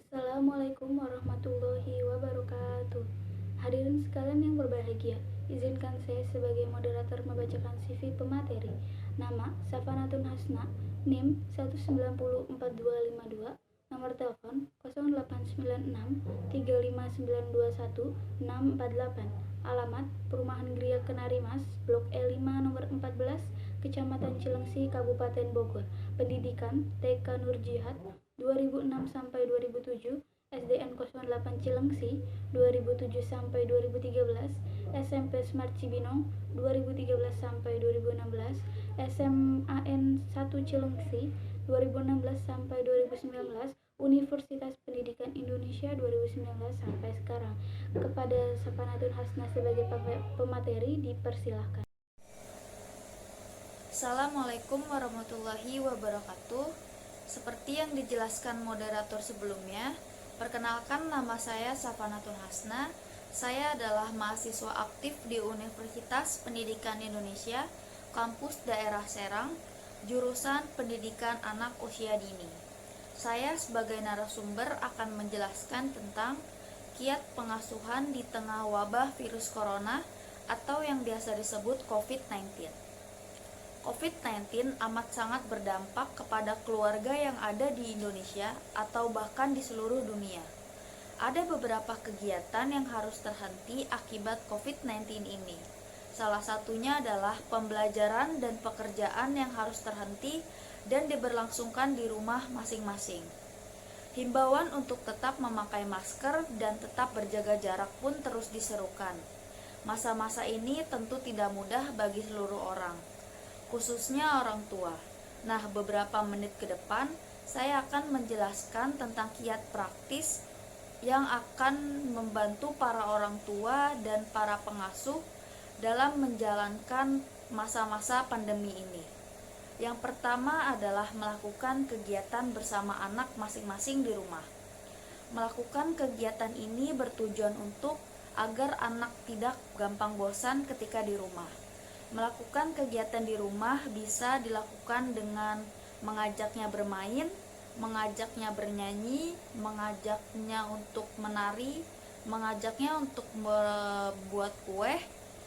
Assalamualaikum warahmatullahi wabarakatuh. Hadirin sekalian yang berbahagia, izinkan saya sebagai moderator membacakan CV pemateri. Nama Safanatun Hasna, NIM 1904252, nomor telepon 0896 35921 648, alamat Perumahan Gria Kenari Mas, Blok E5 nomor 14, Kecamatan Cilengsi, Kabupaten Bogor. Pendidikan TK Nur Jihad 2006 sampai 2007, SDN 08 Cilengsi 2007 sampai 2013, SMP Smart Cibinong 2013 sampai 2016, SMAN 1 Cilengsi 2016 sampai 2019, Universitas Pendidikan Indonesia 2019 sampai sekarang. Kepada Safanatun Hasna sebagai pemateri dipersilahkan. Assalamualaikum warahmatullahi wabarakatuh. Seperti yang dijelaskan moderator sebelumnya, perkenalkan, nama saya Safanatun Hasna. Saya adalah mahasiswa aktif di Universitas Pendidikan Indonesia, kampus daerah Serang, jurusan Pendidikan Anak Usia Dini. Saya sebagai narasumber akan menjelaskan tentang kiat pengasuhan di tengah wabah virus corona atau yang biasa disebut COVID-19. COVID-19 amat sangat berdampak kepada keluarga yang ada di Indonesia atau bahkan di seluruh dunia. Ada beberapa kegiatan yang harus terhenti akibat COVID-19 ini. Salah satunya adalah pembelajaran dan pekerjaan yang harus terhenti dan diberlangsungkan di rumah masing-masing. Himbauan untuk tetap memakai masker dan tetap berjaga jarak pun terus diserukan. Masa-masa ini tentu tidak mudah bagi seluruh orang, khususnya orang tua. Nah, beberapa menit ke depan saya akan menjelaskan tentang kiat praktis yang akan membantu para orang tua dan para pengasuh dalam menjalankan masa-masa pandemi ini. Yang pertama adalah melakukan kegiatan bersama anak masing-masing di rumah. Melakukan kegiatan ini bertujuan untuk agar anak tidak gampang bosan ketika di rumah. Melakukan kegiatan di rumah bisa dilakukan dengan mengajaknya bermain, mengajaknya bernyanyi, mengajaknya untuk menari, mengajaknya untuk membuat kue,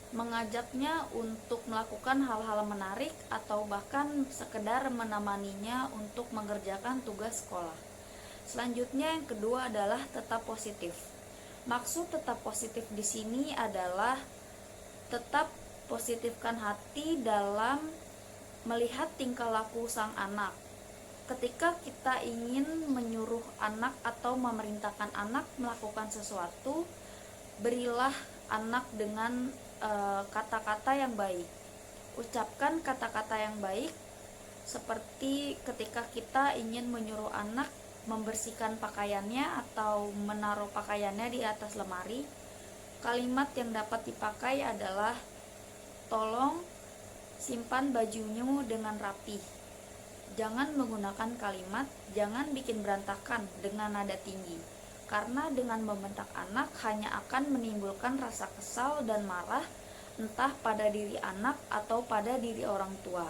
mengajaknya untuk melakukan hal-hal menarik, atau bahkan sekedar menemaninya untuk mengerjakan tugas sekolah. Selanjutnya yang kedua adalah tetap positif. Maksud tetap positif di sini adalah tetap positifkan hati dalam melihat tingkah laku sang anak. Ketika kita ingin menyuruh anak atau memerintahkan anak melakukan sesuatu, berilah anak dengan kata-kata yang baik. Ucapkan kata-kata yang baik, seperti ketika kita ingin menyuruh anak membersihkan pakaiannya atau menaruh pakaiannya di atas lemari. Kalimat yang dapat dipakai adalah, tolong simpan bajumu dengan rapi. Jangan menggunakan kalimat jangan bikin berantakan dengan nada tinggi, karena dengan membentak anak hanya akan menimbulkan rasa kesal dan marah, entah pada diri anak atau pada diri orang tua.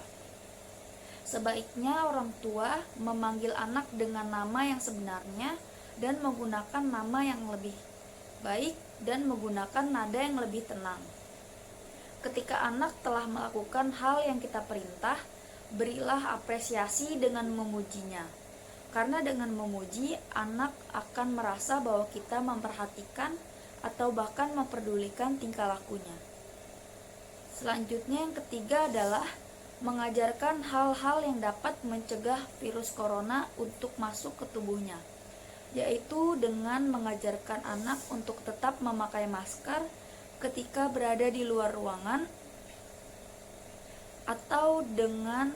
Sebaiknya orang tua memanggil anak dengan nama yang sebenarnya dan menggunakan nama yang lebih baik dan menggunakan nada yang lebih tenang. Ketika anak telah melakukan hal yang kita perintah, berilah apresiasi dengan memujinya. Karena dengan memuji, anak akan merasa bahwa kita memperhatikan atau bahkan memperdulikan tingkah lakunya. Selanjutnya yang ketiga adalah mengajarkan hal-hal yang dapat mencegah virus corona untuk masuk ke tubuhnya, yaitu dengan mengajarkan anak untuk tetap memakai masker ketika berada di luar ruangan, atau dengan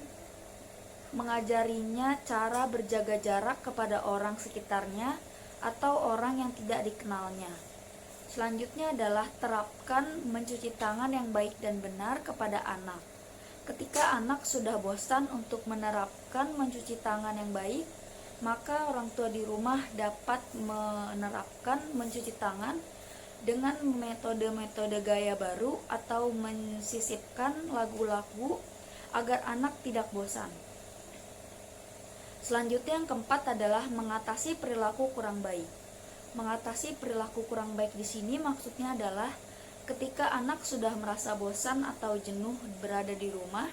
mengajarinya cara berjaga jarak kepada orang sekitarnya atau orang yang tidak dikenalnya. Selanjutnya adalah terapkan mencuci tangan yang baik dan benar kepada anak. Ketika anak sudah bosan untuk menerapkan mencuci tangan yang baik, maka orang tua di rumah dapat menerapkan mencuci tangan dengan metode-metode gaya baru atau mensisipkan lagu-lagu agar anak tidak bosan. Selanjutnya yang keempat adalah mengatasi perilaku kurang baik. Mengatasi perilaku kurang baik di sini maksudnya adalah ketika anak sudah merasa bosan atau jenuh berada di rumah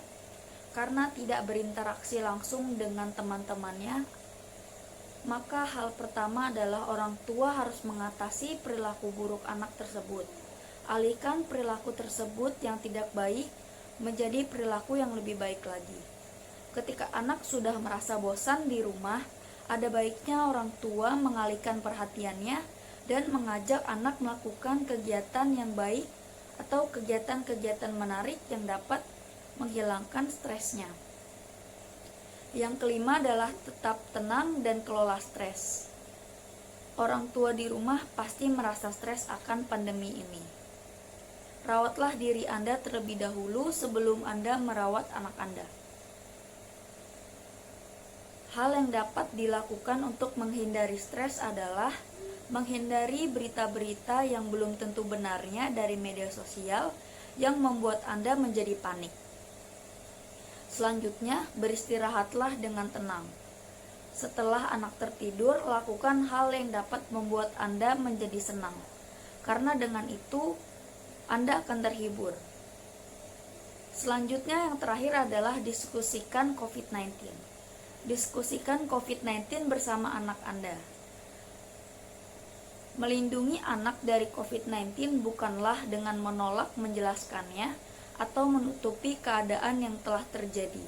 karena tidak berinteraksi langsung dengan teman-temannya, maka hal pertama adalah orang tua harus mengatasi perilaku buruk anak tersebut. Alihkan perilaku tersebut yang tidak baik menjadi perilaku yang lebih baik lagi. Ketika anak sudah merasa bosan di rumah, ada baiknya orang tua mengalihkan perhatiannya dan mengajak anak melakukan kegiatan yang baik atau kegiatan-kegiatan menarik yang dapat menghilangkan stresnya. Yang kelima adalah tetap tenang dan kelola stres. Orang tua di rumah pasti merasa stres akan pandemi ini. Rawatlah diri Anda terlebih dahulu sebelum Anda merawat anak Anda. Hal yang dapat dilakukan untuk menghindari stres adalah menghindari berita-berita yang belum tentu benarnya dari media sosial yang membuat Anda menjadi panik. Selanjutnya, beristirahatlah dengan tenang. Setelah anak tertidur, lakukan hal yang dapat membuat Anda menjadi senang, karena dengan itu Anda akan terhibur. Selanjutnya yang terakhir adalah diskusikan COVID-19. Diskusikan COVID-19 bersama anak Anda. Melindungi anak dari COVID-19 bukanlah dengan menolak menjelaskannya atau menutupi keadaan yang telah terjadi.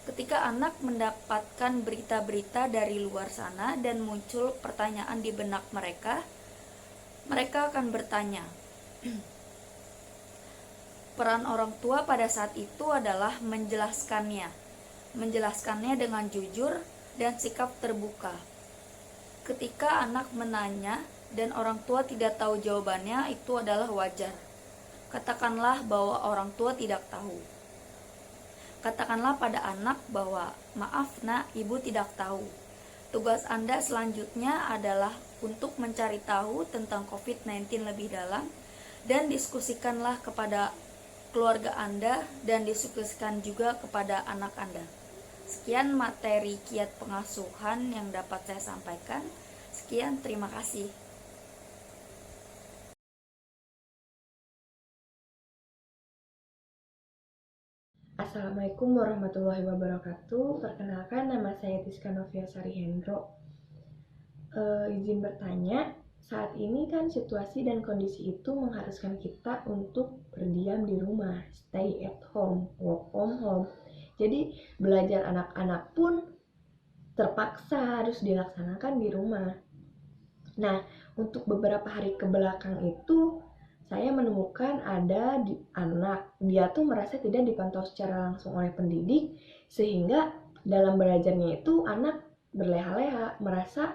Ketika anak mendapatkan berita-berita dari luar sana dan muncul pertanyaan di benak mereka akan bertanya. Peran orang tua pada saat itu adalah menjelaskannya dengan jujur dan sikap terbuka. Ketika anak menanya dan orang tua tidak tahu jawabannya, itu adalah wajar. Katakanlah bahwa orang tua tidak tahu. Katakanlah pada anak bahwa, "Maaf nak, ibu tidak tahu." Tugas Anda selanjutnya adalah untuk mencari tahu tentang COVID-19 lebih dalam dan diskusikanlah kepada keluarga Anda dan diskusikan juga kepada anak Anda. Sekian materi kiat pengasuhan yang dapat saya sampaikan. Sekian, terima kasih. Assalamualaikum warahmatullahi wabarakatuh. Perkenalkan, nama saya Tiska Novia Sari Hendro. Izin bertanya, saat ini kan situasi dan kondisi itu mengharuskan kita untuk berdiam di rumah, stay at home, work from home. Jadi belajar anak-anak pun terpaksa harus dilaksanakan di rumah. Nah, untuk beberapa hari kebelakang itu saya menemukan ada anak, dia tuh merasa tidak dipantau secara langsung oleh pendidik, sehingga dalam belajarnya itu anak berleha-leha, merasa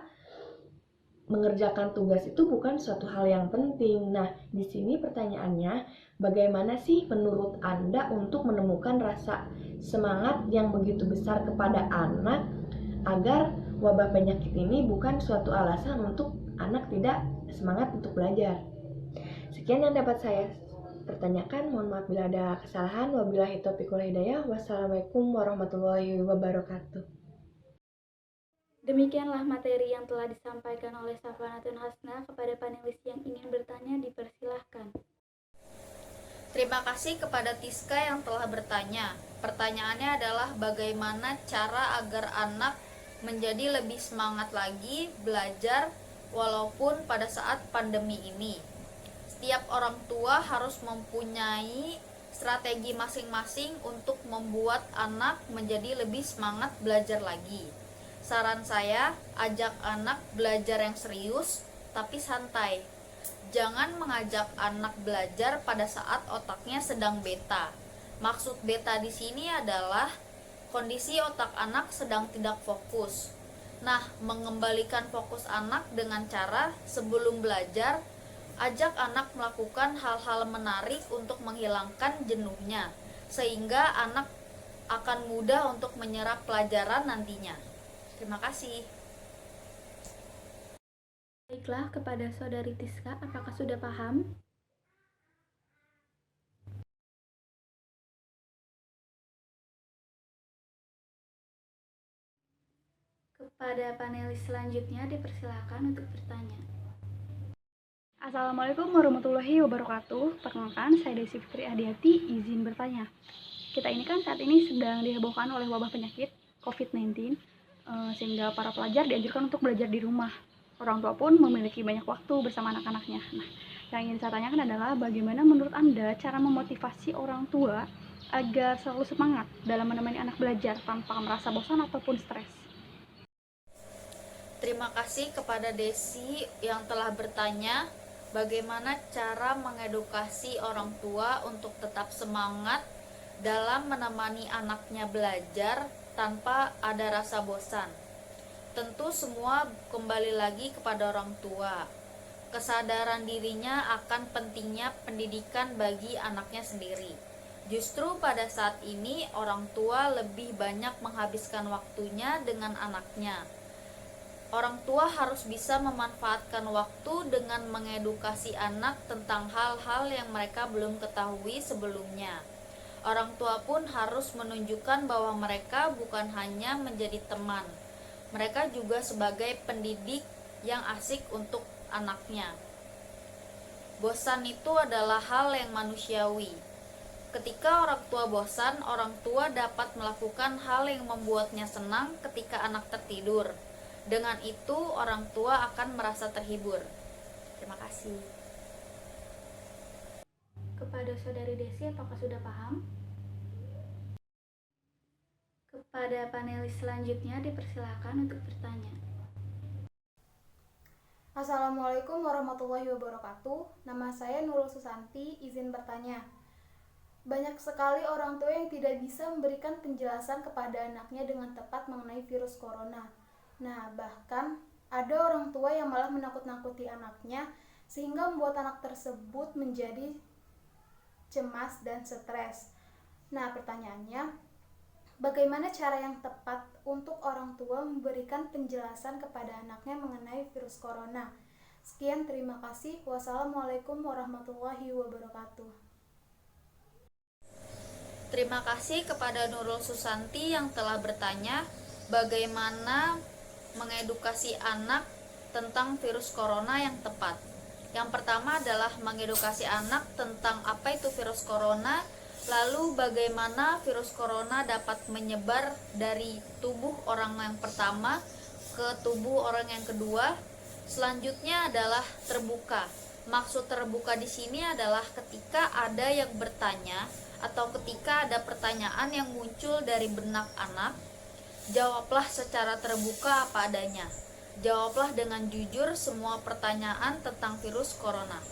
mengerjakan tugas itu bukan suatu hal yang penting. Nah, di sini pertanyaannya, bagaimana sih menurut Anda untuk menemukan rasa semangat yang begitu besar kepada anak agar wabah penyakit ini bukan suatu alasan untuk anak tidak semangat untuk belajar? Sekian yang dapat saya pertanyakan. Mohon maaf bila ada kesalahan. Wabillahi taufiq wal hidayah. Wassalamualaikum warahmatullahi wabarakatuh. Demikianlah materi yang telah disampaikan oleh Safanatun Hasna. Kepada panelis yang ingin bertanya, dipersilahkan. Terima kasih kepada Tiska yang telah bertanya. Pertanyaannya adalah bagaimana cara agar anak menjadi lebih semangat lagi belajar walaupun pada saat pandemi ini. Setiap orang tua harus mempunyai strategi masing-masing untuk membuat anak menjadi lebih semangat belajar lagi. Saran saya, ajak anak belajar yang serius tapi santai. Jangan mengajak anak belajar pada saat otaknya sedang beta. Maksud beta di sini adalah kondisi otak anak sedang tidak fokus. Nah, mengembalikan fokus anak dengan cara sebelum belajar, ajak anak melakukan hal-hal menarik untuk menghilangkan jenuhnya, sehingga anak akan mudah untuk menyerap pelajaran nantinya. Terima kasih. Baiklah, kepada Saudari Tiska, apakah sudah paham? Kepada panelis selanjutnya dipersilakan untuk bertanya. Assalamualaikum warahmatullahi wabarakatuh. Perkenalkan, saya Desi Fitri Adiati, izin bertanya. Kita ini kan saat ini sedang dihebohkan oleh wabah penyakit COVID-19, sehingga para pelajar dianjurkan untuk belajar di rumah. Orang tua pun memiliki banyak waktu bersama anak-anaknya. Nah, yang ingin saya tanyakan adalah bagaimana menurut Anda cara memotivasi orang tua agar selalu semangat dalam menemani anak belajar tanpa merasa bosan ataupun stres? Terima kasih kepada Desi yang telah bertanya bagaimana cara mengedukasi orang tua untuk tetap semangat dalam menemani anaknya belajar tanpa ada rasa bosan. Tentu semua kembali lagi kepada orang tua. Kesadaran dirinya akan pentingnya pendidikan bagi anaknya sendiri. Justru pada saat ini orang tua lebih banyak menghabiskan waktunya dengan anaknya. Orang tua harus bisa memanfaatkan waktu dengan mengedukasi anak tentang hal-hal yang mereka belum ketahui sebelumnya. Orang tua pun harus menunjukkan bahwa mereka bukan hanya menjadi teman, mereka juga sebagai pendidik yang asik untuk anaknya. Bosan itu adalah hal yang manusiawi. Ketika orang tua bosan, orang tua dapat melakukan hal yang membuatnya senang ketika anak tertidur. Dengan itu, orang tua akan merasa terhibur. Terima kasih. Kepada Saudari Desi, apakah sudah paham? Kepada panelis selanjutnya dipersilakan untuk bertanya. Assalamualaikum warahmatullahi wabarakatuh. Nama saya Nurul Susanti, izin bertanya. Banyak sekali orang tua yang tidak bisa memberikan penjelasan kepada anaknya dengan tepat mengenai virus corona. Nah, bahkan ada orang tua yang malah menakut-nakuti anaknya sehingga membuat anak tersebut menjadi cemas dan stres. Nah, pertanyaannya, bagaimana cara yang tepat untuk orang tua memberikan penjelasan kepada anaknya mengenai virus corona? Sekian, terima kasih. Wassalamualaikum warahmatullahi wabarakatuh. Terima kasih kepada Nurul Susanti yang telah bertanya bagaimana mengedukasi anak tentang virus corona yang tepat. Yang pertama adalah mengedukasi anak tentang apa itu virus corona, lalu bagaimana virus corona dapat menyebar dari tubuh orang yang pertama ke tubuh orang yang kedua. Selanjutnya adalah terbuka. Maksud terbuka di sini adalah ketika ada yang bertanya atau ketika ada pertanyaan yang muncul dari benak anak, jawablah secara terbuka apa adanya. Jawablah dengan jujur semua pertanyaan tentang virus corona.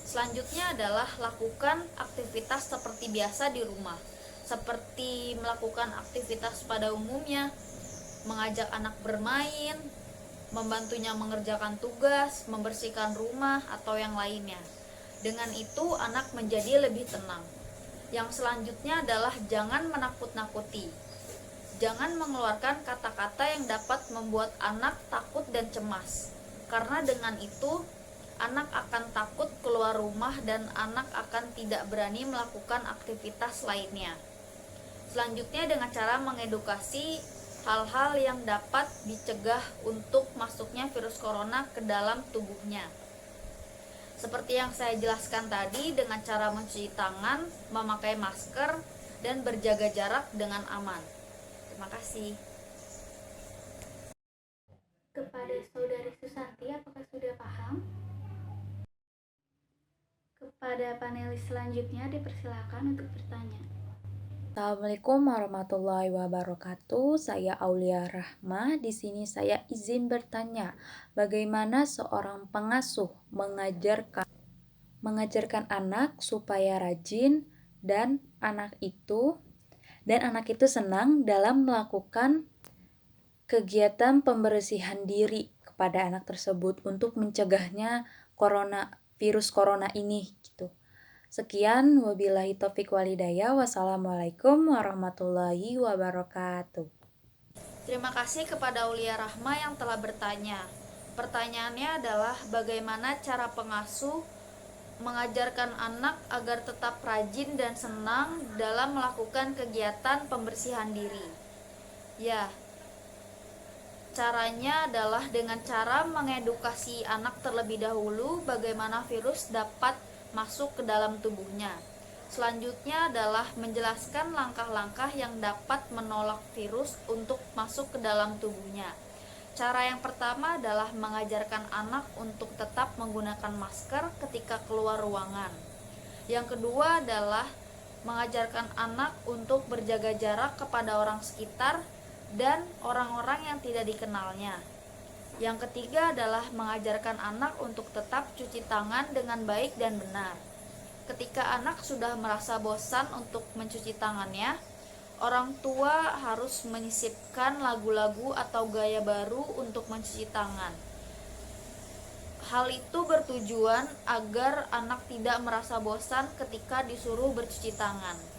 Selanjutnya adalah lakukan aktivitas seperti biasa di rumah, seperti melakukan aktivitas pada umumnya, mengajak anak bermain, membantunya mengerjakan tugas, membersihkan rumah, atau yang lainnya. Dengan itu anak menjadi lebih tenang. Yang selanjutnya adalah jangan menakut-nakuti. Jangan mengeluarkan kata-kata yang dapat membuat anak takut dan cemas. Karena dengan itu anak akan takut keluar rumah dan anak akan tidak berani melakukan aktivitas lainnya. Selanjutnya dengan cara mengedukasi hal-hal yang dapat dicegah untuk masuknya virus corona ke dalam tubuhnya. Seperti yang saya jelaskan tadi, dengan cara mencuci tangan, memakai masker, dan berjaga jarak dengan aman. Terima kasih. Kepada Saudari Susanti, apakah sudah paham? Kepada panelis selanjutnya dipersilakan untuk bertanya. Assalamualaikum warahmatullahi wabarakatuh. Saya Aulia Rahma. Di sini saya izin bertanya, bagaimana seorang pengasuh mengajarkan anak supaya rajin dan anak itu senang dalam melakukan kegiatan pembersihan diri kepada anak tersebut untuk mencegahnya virus corona ini gitu. Sekian, wabillahi taufiq walhidayah. Wassalamualaikum warahmatullahi wabarakatuh. Terima kasih kepada Aulia Rahma yang telah bertanya. Pertanyaannya adalah bagaimana cara pengasuh mengajarkan anak agar tetap rajin dan senang dalam melakukan kegiatan pembersihan diri. Ya, Caranya adalah dengan cara mengedukasi anak terlebih dahulu bagaimana virus dapat masuk ke dalam tubuhnya. Selanjutnya adalah menjelaskan langkah-langkah yang dapat menolak virus untuk masuk ke dalam tubuhnya. Cara yang pertama adalah mengajarkan anak untuk tetap menggunakan masker ketika keluar ruangan. Yang kedua adalah mengajarkan anak untuk berjaga jarak kepada orang sekitar dan orang-orang yang tidak dikenalnya. Yang ketiga adalah mengajarkan anak untuk tetap cuci tangan dengan baik dan benar. Ketika anak sudah merasa bosan untuk mencuci tangannya, orang tua harus menyisipkan lagu-lagu atau gaya baru untuk mencuci tangan. Hal itu bertujuan agar anak tidak merasa bosan ketika disuruh bercuci tangan.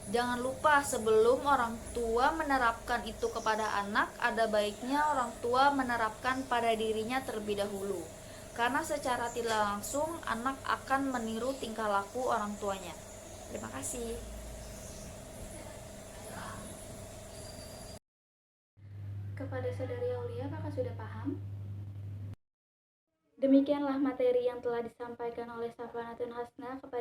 Jangan lupa, sebelum orang tua menerapkan itu kepada anak, ada baiknya orang tua menerapkan pada dirinya terlebih dahulu. Karena secara tidak langsung anak akan meniru tingkah laku orang tuanya. Terima kasih. Kepada Saudari Aulia, apakah sudah paham? Demikianlah materi yang telah disampaikan oleh Safanatun Hasna kepada